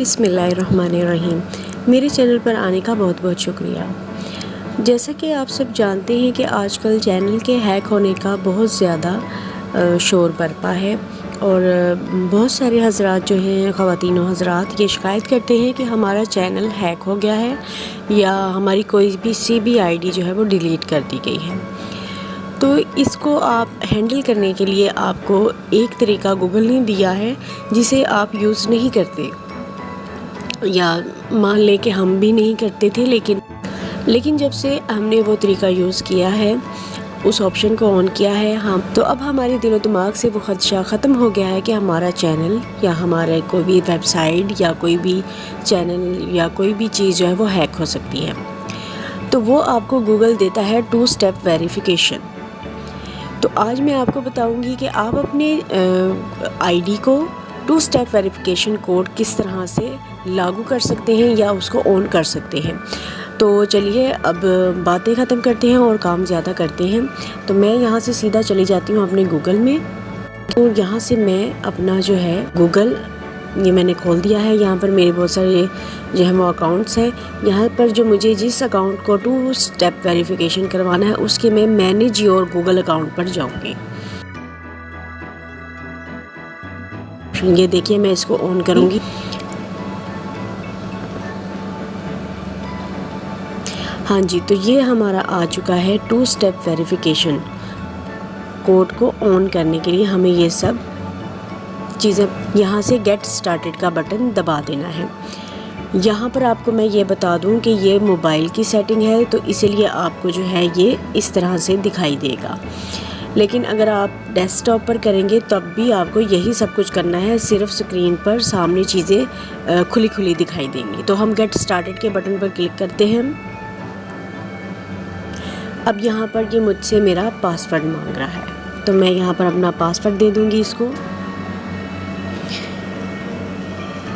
बिस्मिल्लाहिर्रहमानिर्रहीम। मेरे चैनल पर आने का बहुत बहुत शुक्रिया। जैसा कि आप सब जानते हैं कि आजकल चैनल के हैक होने का बहुत ज़्यादा शोर बरपा है और बहुत सारे हज़रात जो हैं, ख़वातीन व हज़रात, ये शिकायत करते हैं कि हमारा चैनल हैक हो गया है या हमारी कोई भी CB ID जो है वो डिलीट कर दी गई है। तो इसको आप हैंडल करने के लिए आपको एक तरीका गूगल ने दिया है जिसे आप यूज़ नहीं करते, या मान लें कि हम भी नहीं करते थे, लेकिन जब से हमने वो तरीका यूज़ किया है, उस ऑप्शन को ऑन किया है तो अब हमारे दिलो दिमाग से वो ख़दशा ख़त्म हो गया है कि हमारा चैनल या हमारे कोई भी वेबसाइट या कोई भी चैनल या कोई भी चीज़ जो है वो हैक हो सकती है। तो वो आपको गूगल देता है 2 स्टेप वेरिफिकेशन। तो आज मैं आपको बताऊंगी कि आप अपने ID को 2 स्टेप वेरिफिकेशन कोड किस तरह से लागू कर सकते हैं या उसको ऑन कर सकते हैं। तो चलिए अब बातें ख़त्म करते हैं और काम ज़्यादा करते हैं। तो मैं यहाँ से सीधा चली जाती हूँ अपने गूगल में। तो यहाँ से मैं अपना जो है गूगल ये मैंने खोल दिया है। यहाँ पर मेरे बहुत सारे जो है वो अकाउंट्स हैं। यहाँ पर जो मुझे जिस अकाउंट को 2 स्टेप वेरिफिकेशन करवाना है उसके मैं मैनेज योर गूगल अकाउंट पर जाऊँगी। ये देखिए, मैं इसको ऑन करूँगी। हाँ जी, तो ये हमारा आ चुका है 2 स्टेप वेरिफिकेशन कोड को ऑन करने के लिए हमें ये सब चीज़ें यहाँ से गेट स्टार्टेड का बटन दबा देना है। यहाँ पर आपको मैं ये बता दूँ कि ये मोबाइल की सेटिंग है, तो इसीलिए आपको जो है ये इस तरह से दिखाई देगा। लेकिन अगर आप डेस्कटॉप पर करेंगे तब भी आपको यही सब कुछ करना है, सिर्फ स्क्रीन पर सामने चीज़ें खुली खुली दिखाई देंगी। तो हम गेट स्टार्टेड के बटन पर क्लिक करते हैं। अब यहाँ पर ये मुझसे मेरा पासवर्ड मांग रहा है, तो मैं यहाँ पर अपना पासवर्ड दे दूँगी इसको।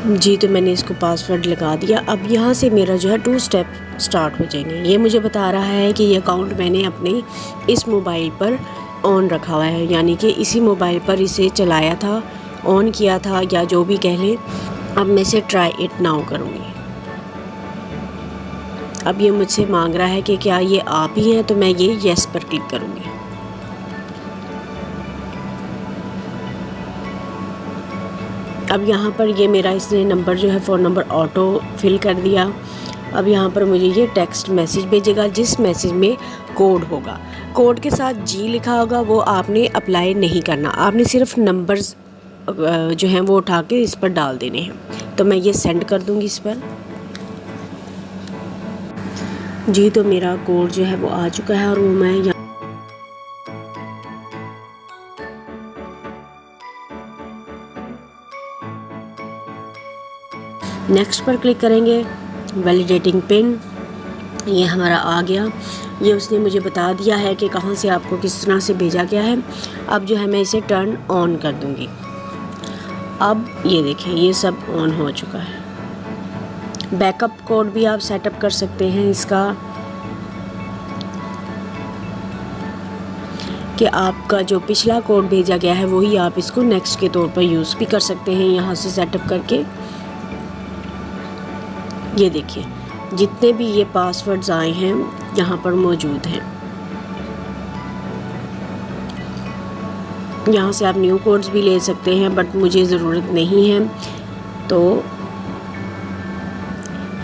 जी, तो मैंने इसको पासवर्ड लगा दिया। अब यहाँ से मेरा जो है 2 स्टेप स्टार्ट हो जाएंगे। ये मुझे बता रहा है कि ये अकाउंट मैंने अपने इस मोबाइल पर ऑन रखा हुआ है, यानी कि इसी मोबाइल पर इसे चलाया था, ऑन किया था, या जो भी कह लें। अब मैं इसे ट्राई इट नाउ करूँगी। अब ये मुझसे मांग रहा है कि क्या ये आप ही हैं, तो मैं ये येस पर क्लिक करूँगी। अब यहाँ पर ये मेरा इसने नंबर जो है फ़ोन नंबर ऑटो फिल कर दिया। अब यहाँ पर मुझे ये टेक्स्ट मैसेज भेजेगा, जिस मैसेज में कोड होगा, कोड के साथ G लिखा होगा, वो आपने अप्लाई नहीं करना। आपने सिर्फ नंबर्स जो हैं वो उठा के इस पर डाल देने हैं। तो मैं ये सेंड कर दूँगी इस पर। जी, तो मेरा कोड जो है वो आ चुका है और वो मैं यहाँ नेक्स्ट पर क्लिक करेंगे। वैलिडेटिंग पिन ये हमारा आ गया। ये उसने मुझे बता दिया है कि कहाँ से आपको किस तरह से भेजा गया है। अब जो है मैं इसे टर्न ऑन कर दूँगी। अब ये देखें, ये सब ऑन हो चुका है। बैकअप कोड भी आप सेटअप कर सकते हैं इसका, कि आपका जो पिछला कोड भेजा गया है वही आप इसको नेक्स्ट के तौर पर यूज़ भी कर सकते हैं यहाँ से सेटअप करके। ये देखिए, जितने भी ये पासवर्ड्स आए हैं यहाँ पर मौजूद हैं। यहाँ से आप न्यू कोड्स भी ले सकते हैं, बट मुझे ज़रूरत नहीं है। तो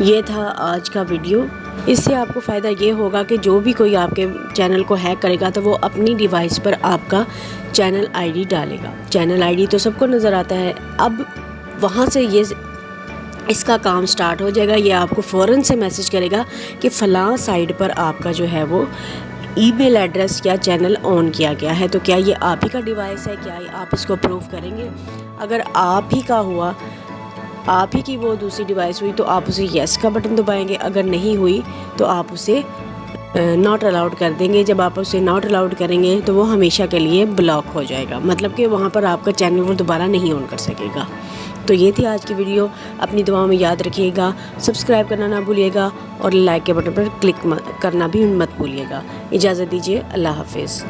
ये था आज का वीडियो। इससे आपको फ़ायदा ये होगा कि जो भी कोई आपके चैनल को हैक करेगा तो वो अपनी डिवाइस पर आपका चैनल ID डालेगा। चैनल ID तो सबको नज़र आता है। अब वहाँ से ये इसका काम स्टार्ट हो जाएगा। ये आपको फ़ौरन से मैसेज करेगा कि फ़लाँ साइट पर आपका जो है वो ईमेल एड्रेस या चैनल ऑन किया गया है। तो क्या ये आप ही का डिवाइस है? क्या आप इसको अप्रूव करेंगे? अगर आप ही का हुआ, आप ही की वो दूसरी डिवाइस हुई, तो आप उसे येस का बटन दबाएंगे। अगर नहीं हुई तो आप उसे नॉट अलाउड कर देंगे। जब आप उसे नॉट अलाउड करेंगे तो वो हमेशा के लिए ब्लॉक हो जाएगा, मतलब कि वहाँ पर आपका चैनल वो दोबारा नहीं ऑन कर सकेगा। तो ये थी आज की वीडियो। अपनी दुआओं में याद रखिएगा, सब्सक्राइब करना ना भूलिएगा और लाइक के बटन पर क्लिक करना भी मत भूलिएगा। इजाज़त दीजिए, अल्लाह हाफिज़।